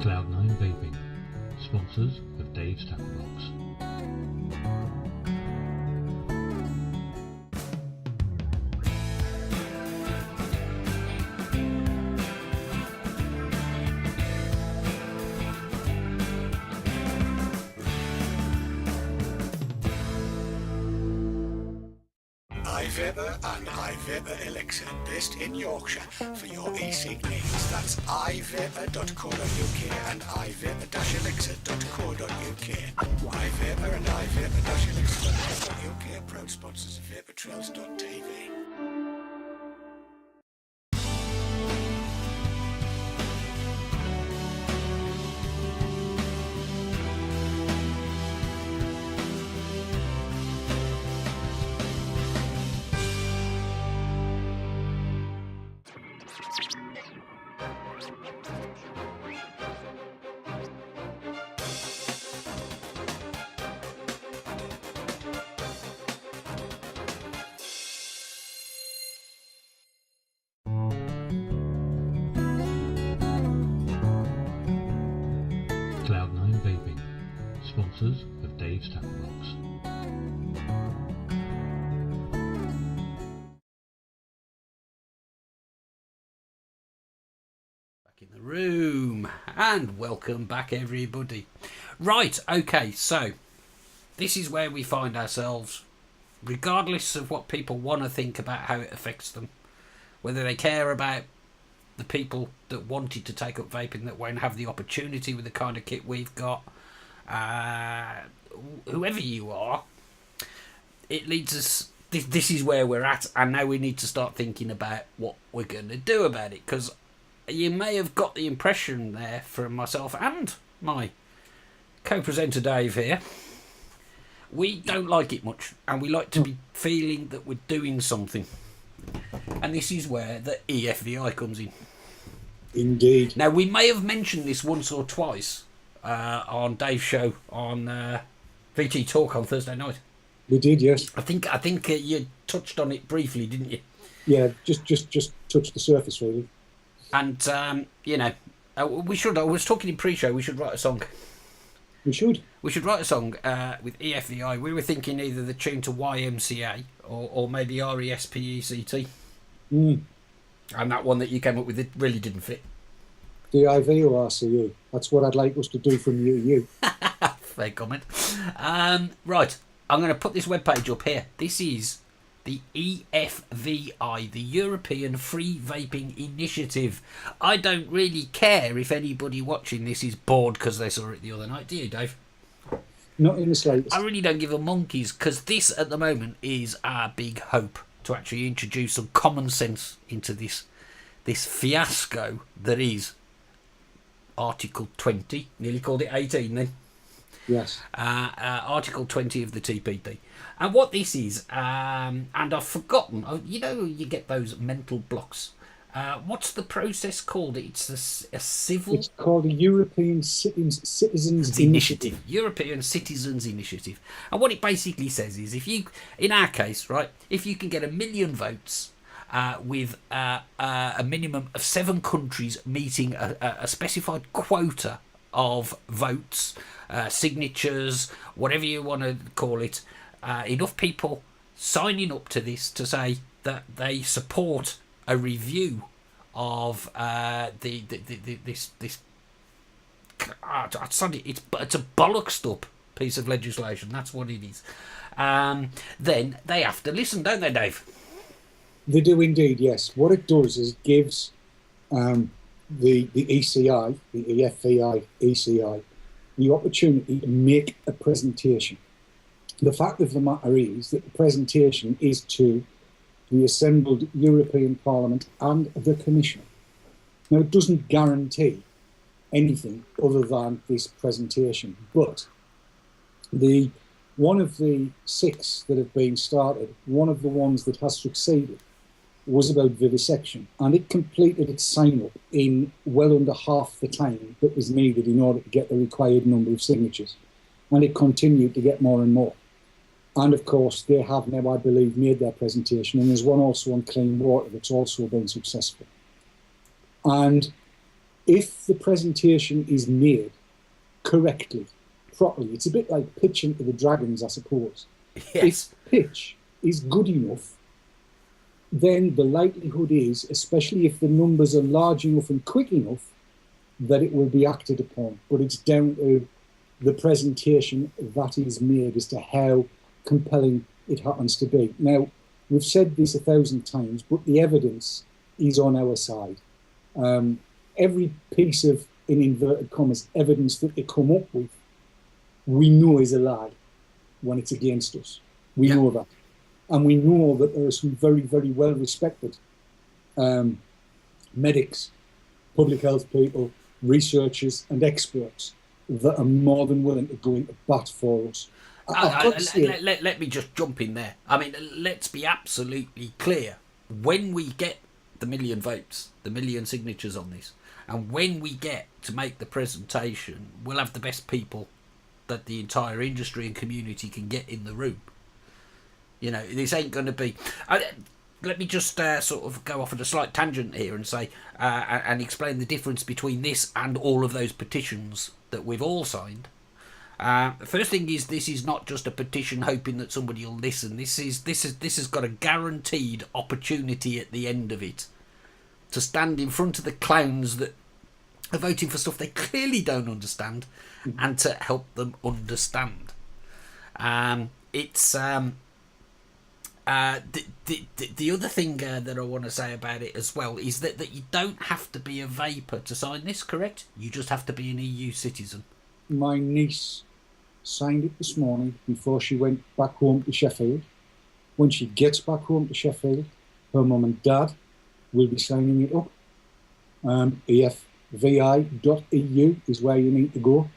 Cloud9 Vaping, sponsors of Dave's Tacklebox. iVapor and iVapor Elixir, based in Yorkshire, for your e-cig needs. That's ivapor.co.uk and ivapor-elixir.co.uk. iVapor and ivapor-elixir.co.uk, proud sponsors of vaportrails.tv. Cloud9 Vaping, sponsors of Dave's Tacklebox. Back in the room, and welcome back everybody. Right, okay, so this is where we find ourselves, regardless of what people want to think about how it affects them, whether they care about the people that wanted to take up vaping that won't have the opportunity with the kind of kit we've got, whoever you are, it leads us, this is where we're at, and now we need to start thinking about what we're going to do about it, because you may have got the impression there from myself and my co-presenter Dave here, we don't like it much, and we like to be feeling that we're doing something. And this is where the EFVI comes in. Indeed. Now, we may have mentioned this once or twice on Dave's show on VT Talk on Thursday night. We did, yes. I think you touched on it briefly, didn't you? Yeah, just touched the surface, really. And, you know, we should, I was talking in pre-show, we should write a song. We should. We should write a song with EFVI. We were thinking either the tune to YMCA or maybe RESPECT. Mm. And that one that you came up with, it really didn't fit. DIV or RCU? That's what I'd like us to do from you. Fair comment. Right, I'm going to put this webpage up here. This is the EFVI, the European Free Vaping Initiative. I don't really care if anybody watching this is bored because they saw it the other night. Do you, Dave? Not in the slightest. I really don't give a monkey's, because this at the moment is our big hope to actually introduce some common sense into this fiasco that is Article 20. Nearly called it 18 then. Yes. Article 20 of the TPP. And what this is, and I've forgotten, you know, you get those mental blocks What's the process called? It's a civil... It's called a European Citizens Initiative. European Citizens Initiative. And what it basically says is, if you, in our case, right, if you can get 1 million votes with a minimum of 7 countries meeting a specified quota of votes, signatures, whatever you want to call it, enough people signing up to this to say that they support a review of this it's a bollocksed up piece of legislation. That's what it is. Then they have to listen, don't they, Dave? They do indeed, yes. What it does is it gives the ECI, the EFVI, ECI, the opportunity to make a presentation. The fact of the matter is that the presentation is to the assembled European Parliament and the Commission. Now, it doesn't guarantee anything other than this presentation, but one of the 6 that have been started, one of the ones that has succeeded, was about vivisection, and it completed its sign-up in well under half the time that was needed in order to get the required number of signatures, and it continued to get more and more. And of course, they have now, I believe, made their presentation, and there's one also on clean water that's also been successful. And if the presentation is made correctly, properly, it's a bit like pitching to the Dragons, I suppose. Yes. If pitch is good enough, then the likelihood is, especially if the numbers are large enough and quick enough, that it will be acted upon. But it's down to the presentation that is made as to how compelling it happens to be. Now, we've said this 1,000 times, but the evidence is on our side. Every piece of, in inverted commas, evidence that they come up with, we know is a lie when it's against us. We know that. And we know that there are some very, very well-respected medics, public health people, researchers and experts that are more than willing to go into bat for us. Let me just jump in there. I mean, let's be absolutely clear. When we get the 1 million votes, the 1 million signatures on this, and when we get to make the presentation, we'll have the best people that the entire industry and community can get in the room. You know, this ain't going to be... let me just sort of go off on a slight tangent here and say and explain the difference between this and all of those petitions that we've all signed. The first thing is, this is not just a petition hoping that somebody will listen. This has got a guaranteed opportunity at the end of it to stand in front of the clowns that are voting for stuff they clearly don't understand, and to help them understand. The other thing that I want to say about it as well is that you don't have to be a vapor to sign this, correct? You just have to be an EU citizen. My niece signed it this morning before she went back home to Sheffield. When she gets back home to Sheffield, her mum and dad will be signing it up. EFVI.eu is where you need to go.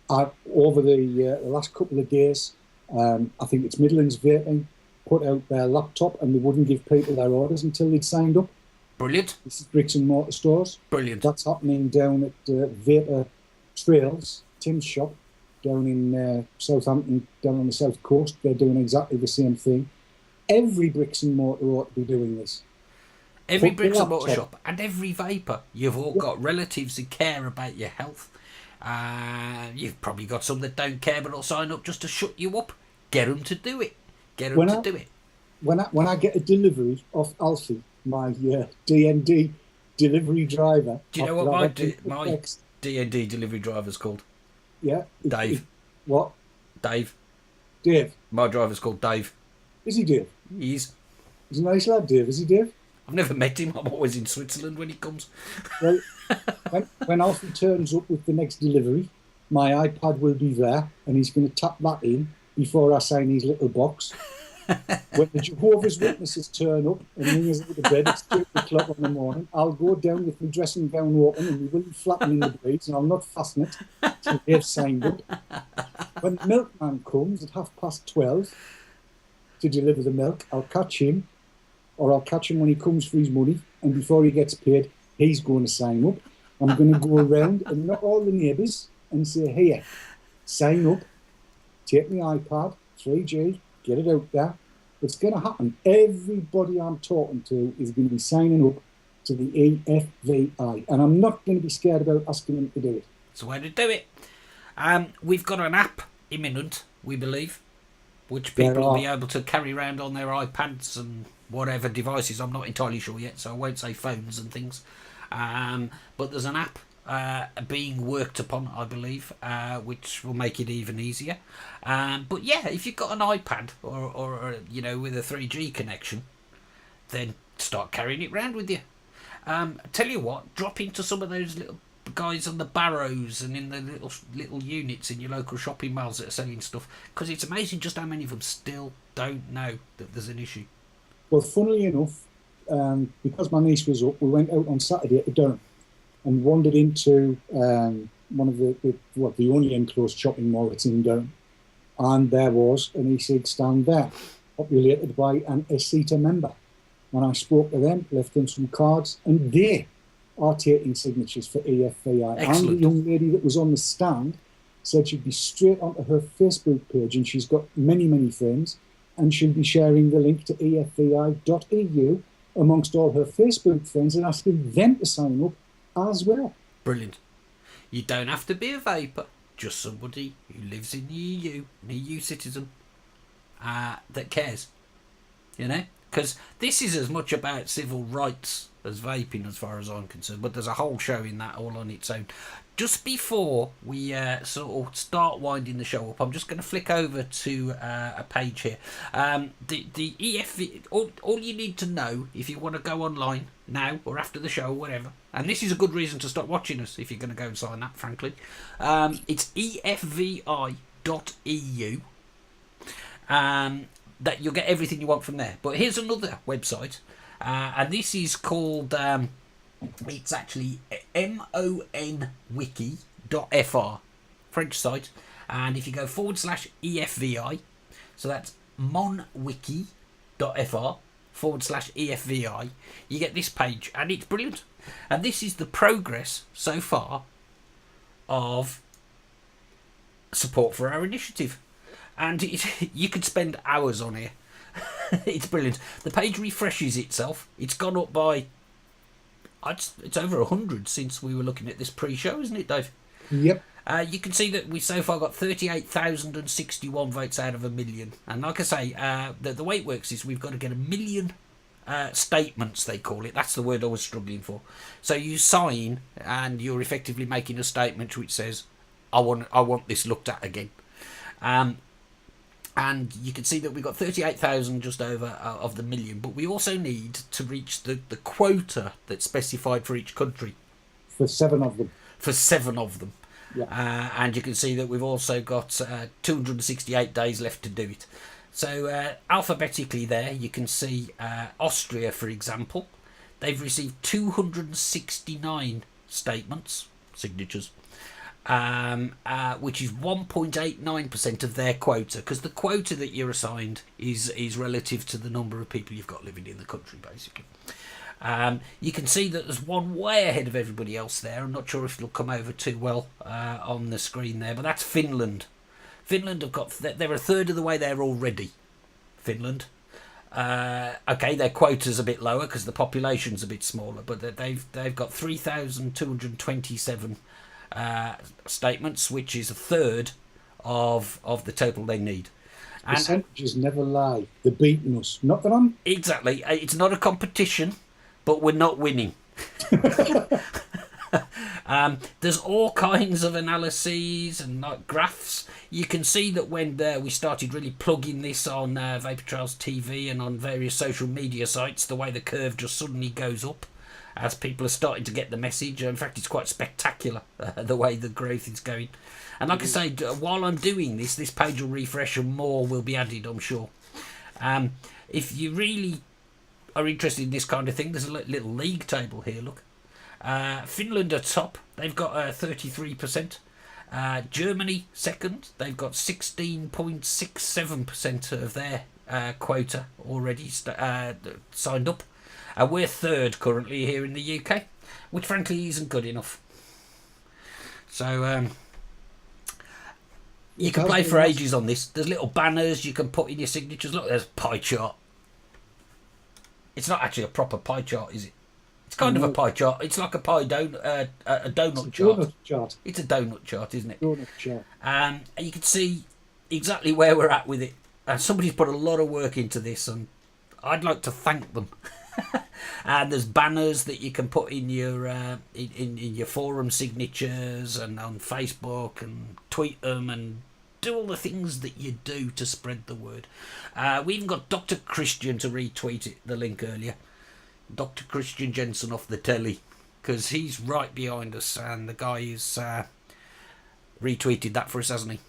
Over the last couple of days, I think it's Midlands Vaping put out their laptop, and they wouldn't give people their orders until they'd signed up. Brilliant. This is bricks and mortar stores. Brilliant. That's happening down at Vapor Trails, Tim's shop, down in Southampton, down on the south coast. They're doing exactly the same thing. Every bricks and mortar ought to be doing this. Every bricks and mortar shop and every vapor. You've all got relatives who care about your health. You've probably got some that don't care but will sign up just to shut you up. Get them to do it. When I get a delivery off Alfie, my DND delivery driver. Do you know what my DND delivery driver's called? Yeah. Dave. What? Dave. Dave. My driver's called Dave. Is he Dave? He is. He's a nice lad, Dave. Is he Dave? I've never met him. I'm always in Switzerland when he comes. Well, when Alfie turns up with the next delivery, my iPad will be there, and he's going to tap that in before I sign his little box. When the Jehovah's Witnesses turn up and ring us out of bed at 2 o'clock in the morning, I'll go down with my dressing gown open and we will be flapping in the breeze, and I'll not fasten it till they've signed up. When the milkman comes at 12:30 to deliver the milk, I'll catch him, or I'll catch him when he comes for his money, and before he gets paid, he's going to sign up. I'm going to go around and knock all the neighbours and say, here, sign up, take my iPad, 3G, get it out there. It's going to happen. Everybody I'm talking to is going to be signing up to the EFVI, and I'm not going to be scared about asking them to do it. It's the way to do it. We've got an app imminent, we believe, which people will be able to carry around on their iPads and whatever devices. I'm not entirely sure yet, so I won't say phones and things. But there's an app being worked upon, I believe, which will make it even easier. But yeah, if you've got an iPad or with a 3G connection, then start carrying it around with you. Tell you what, drop into some of those little guys on the barrows and in the little units in your local shopping malls that are selling stuff, because it's amazing just how many of them still don't know that there's an issue. Well, funnily enough, because my niece was up, we went out on Saturday to Durham and wandered into one of the only enclosed shopping mall that's in Durham, and there was an e-cig stand there, populated by an ESETA member. When I spoke to them, left them some cards, and they are taking signatures for EFVI. Excellent. And the young lady that was on the stand said she'd be straight onto her Facebook page, and she's got many, many friends, and she'll be sharing the link to efvi.eu amongst all her Facebook friends and asking them to sign up as well. Brilliant. You don't have to be a vapor, just somebody who lives in the EU, an EU citizen, that cares. Because this is as much about civil rights as vaping as far as I'm concerned, but there's a whole show in that all on its own. Just before we sort of start winding the show up, I'm just going to flick over to a page here. The EFV, all you need to know if you want to go online now or after the show or whatever, and this is a good reason to stop watching us if you're going to go and sign that, frankly, it's efvi.eu. That you'll get everything you want from there. But here's another website, and this is called, it's actually monwiki.fr, French site, and if you go /EFVI, so that's monwiki.fr/EFVI, you get this page, and it's brilliant. And this is the progress so far of support for our initiative. And you could spend hours on here. It's brilliant. The page refreshes itself. It's gone up by, it's over 100 since we were looking at this pre-show, isn't it, Dave? Yep. You can see that we so far got 38,061 votes out of 1 million. And like I say, the way it works is we've got to get 1 million statements, they call it. That's the word I was struggling for. So you sign, and you're effectively making a statement which says, I want this looked at again. And you can see that we've got 38,000 just over of the million, but we also need to reach the quota that's specified for each country. For 7 of them. For 7 of them. Yeah. And you can see that we've also got 268 days left to do it. So alphabetically there, you can see Austria, for example. They've received 269 statements, signatures, which is 1.89% of their quota, because the quota that you're assigned is relative to the number of people you've got living in the country, basically. You can see that there's one way ahead of everybody else there. I'm not sure if it'll come over too well on the screen there, but that's Finland. Finland they're a third of the way there already. Finland. Okay, their quota's a bit lower because the population's a bit smaller, but they've got 3,227 statements, which is a third of the total they need. And percentages never lie. They're beating us. Not that I'm... Exactly. It's not a competition, but we're not winning. There's all kinds of analyses and like graphs. You can see that when we started really plugging this on Vapor Trails TV and on various social media sites, the way the curve just suddenly goes up as people are starting to get the message. In fact, it's quite spectacular the way the growth is going. And like I say, while I'm doing this page will refresh and more will be added, I'm sure. If you really are interested in this kind of thing, there's a little league table here, look. Finland are top, they've got 33%. Germany second, they've got 16.67% of their quota already signed up. We're third currently here in the UK, which frankly isn't good enough. So you can play for ages on this. There's little banners you can put in your signatures. Look, there's a pie chart. It's not actually a proper pie chart, is it? It's kind of a pie chart. It's like a pie donut, a donut chart. It's a donut chart, isn't it? Donut chart. And you can see exactly where we're at with it. And somebody's put a lot of work into this, and I'd like to thank them. And there's banners that you can put in your in your forum signatures and on Facebook, and tweet them and do all the things that you do to spread the word. We even got Dr. Christian to retweet the link earlier. Dr. Christian Jensen off the telly, because he's right behind us, and the guy is retweeted that for us, hasn't he?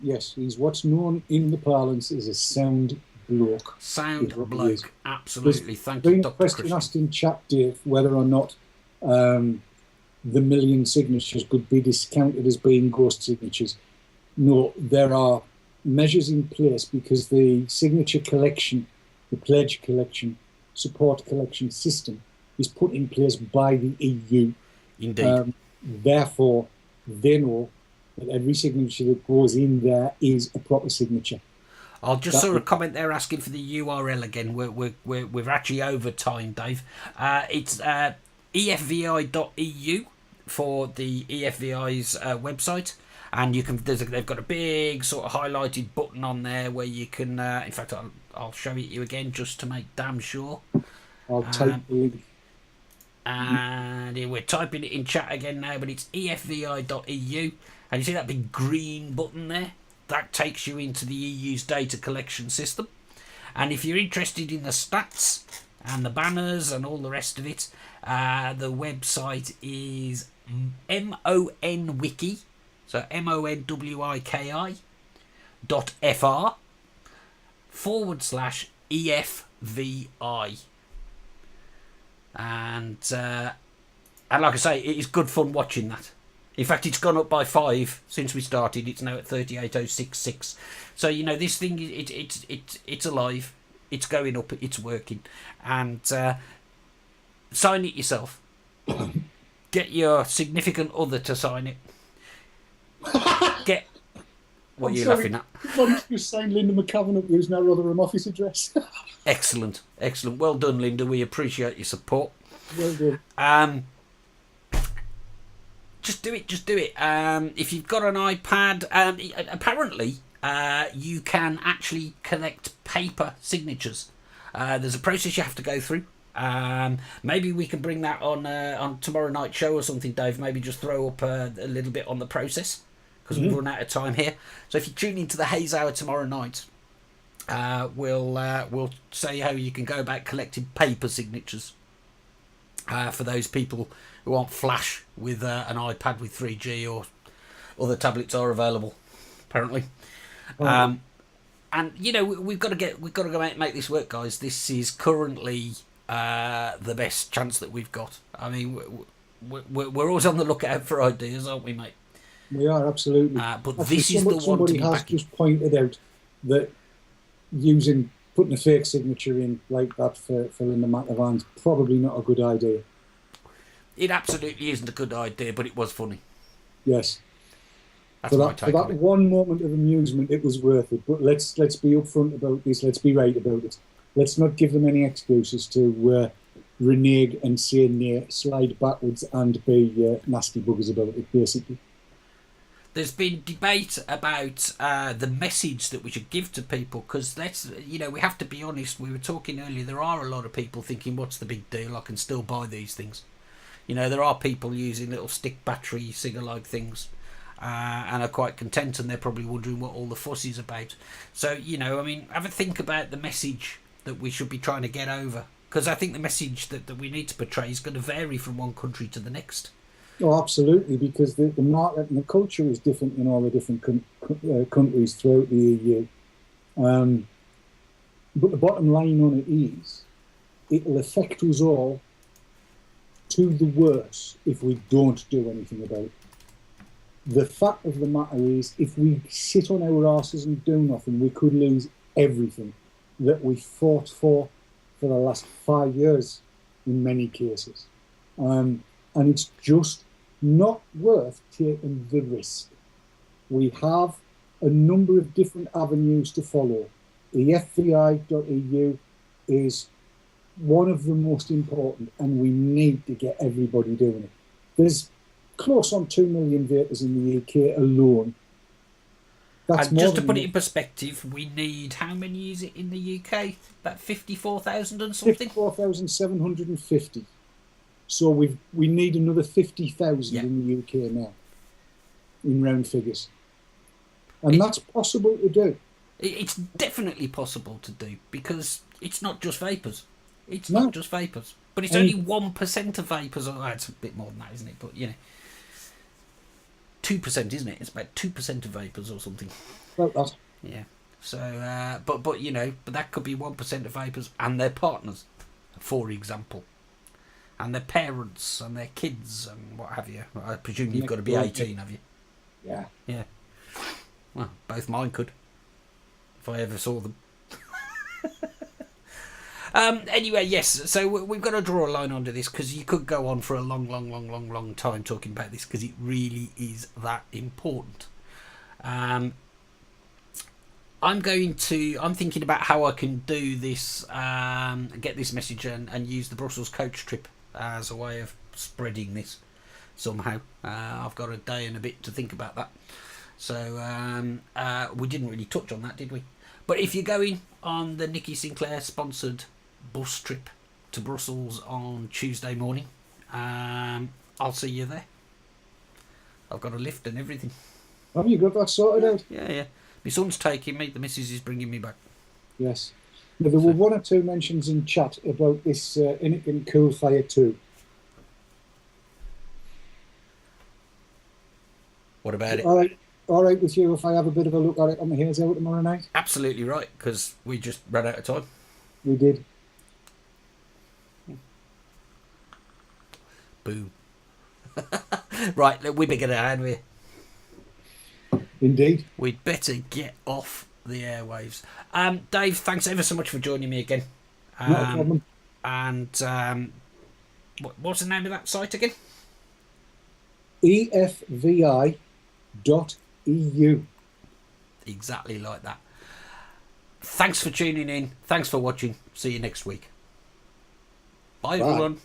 Yes, he's what's known in the parlance as a sound bloke. Sound bloke, absolutely. Thank you, Dr. Question Christian. asked in chat, Dave, whether or not the million signatures could be discounted as being ghost signatures. No, there are measures in place, because the signature collection, the pledge collection, support collection system is put in place by the EU. Indeed. Therefore, they know that every signature that goes in there is a proper signature. I'll just saw a comment there asking for the URL again. We're actually over time, Dave. It's EFVI.eu for the EFVI's website, and you can. They've got a big sort of highlighted button on there where you can. In fact, I'll show it you again just to make damn sure. I'll type the link. And we're typing it in chat again now, but it's EFVI.eu, and you see that big green button there? That takes you into the EU's data collection system. And if you're interested in the stats and the banners and all the rest of it, the website is MONWiki, so MONWIKI.fr/EFVI. And like I say, it is good fun watching that. In fact, it's gone up by 5 since we started. It's now at 38,066. So this thing, it's alive. It's going up. It's working. And sign it yourself. Get your significant other to sign it. What are you laughing at? I'm just saying Linda McCavan up using our Rotherham office address. Excellent. Well done, Linda. We appreciate your support. Well done. Just do it. If you've got an iPad, apparently you can actually collect paper signatures. There's a process you have to go through. Maybe we can bring that on tomorrow night show or something, Dave. Maybe just throw up a little bit on the process, because we've run out of time here. So if you tune into the Haze Hour tomorrow night, we'll say how you can go about collecting paper signatures for those people who aren't flash with an iPad with 3G, or other tablets are available apparently. And we've got to go out and make this work, guys. This is currently the best chance that we've got. I mean, we're always on the lookout for ideas, aren't we, mate? We are, absolutely. But actually, this is the one somebody has just pointed out that putting a fake signature in like that for Linda McAvan's probably not a good idea. It absolutely isn't a good idea, but it was funny. Yes. That's for that one moment of amusement, it was worth it. But let's be upfront about this. Let's be right about it. Let's not give them any excuses to renege and say nay, slide backwards, and be nasty buggers about it, basically. There's been debate about the message that we should give to people, because we have to be honest. We were talking earlier, there are a lot of people thinking, what's the big deal? I can still buy these things. There are people using little stick battery cigar-like things and are quite content, and they're probably wondering what all the fuss is about. So, have a think about the message that we should be trying to get over, because I think the message that we need to portray is going to vary from one country to the next. Oh, absolutely, because the market and the culture is different in all the different countries throughout the EU. But the bottom line on it is, it'll affect us all to the worse if we don't do anything about it. The fact of the matter is, if we sit on our asses and do nothing, we could lose everything. that we fought for the last 5 years in many cases. And it's just not worth taking the risk. We have a number of different avenues to follow. EFVI.eu is one of the most important, and we need to get everybody doing it. There's close on 2 million vapers in the UK alone. That's and just to put it in perspective, we need, how many is it in the UK? About 54,000 and something? 54,750. So we need another 50,000 in the UK now, in round figures. And that's possible to do. It's definitely possible to do, because it's not just vapors. It's not just vapors. But it's only 1% of vapors. Oh, it's a bit more than that, isn't it? But, 2%, isn't it? It's about 2% of vapors or something. About that. Yeah. So, but that could be 1% of vapors and their partners, for example, and their parents and their kids and what have you. I presume you've got to be 18, have you? Yeah. Yeah. Well, both mine could, if I ever saw them. Anyway, yes, so we've got to draw a line under this, because you could go on for a long time talking about this, because it really is that important. I'm thinking about how I can do this, get this message and use the Brussels coach trip as a way of spreading this somehow. I've got a day and a bit to think about that. So we didn't really touch on that, did we? But if you're going on the Nicky Sinclair sponsored bus trip to Brussels on Tuesday morning, I'll see you there. I've got a lift and everything. Have you got that sorted out? Yeah. My son's taking me, the missus is bringing me back. Yes. Now, there were one or two mentions in chat about this Innikin Cool Fire 2. What about it? All right with you if I have a bit of a look at it on the Haze Out tomorrow night? Absolutely right, because we just ran out of time. We did. Boom. Right, look, we better get out of here. Indeed. We'd better get off the airwaves. Dave, thanks ever so much for joining me again. Not a problem. And what's the name of that site again? EFVI.eu. Exactly like that. Thanks for tuning in. Thanks for watching. See you next week. Bye. Everyone.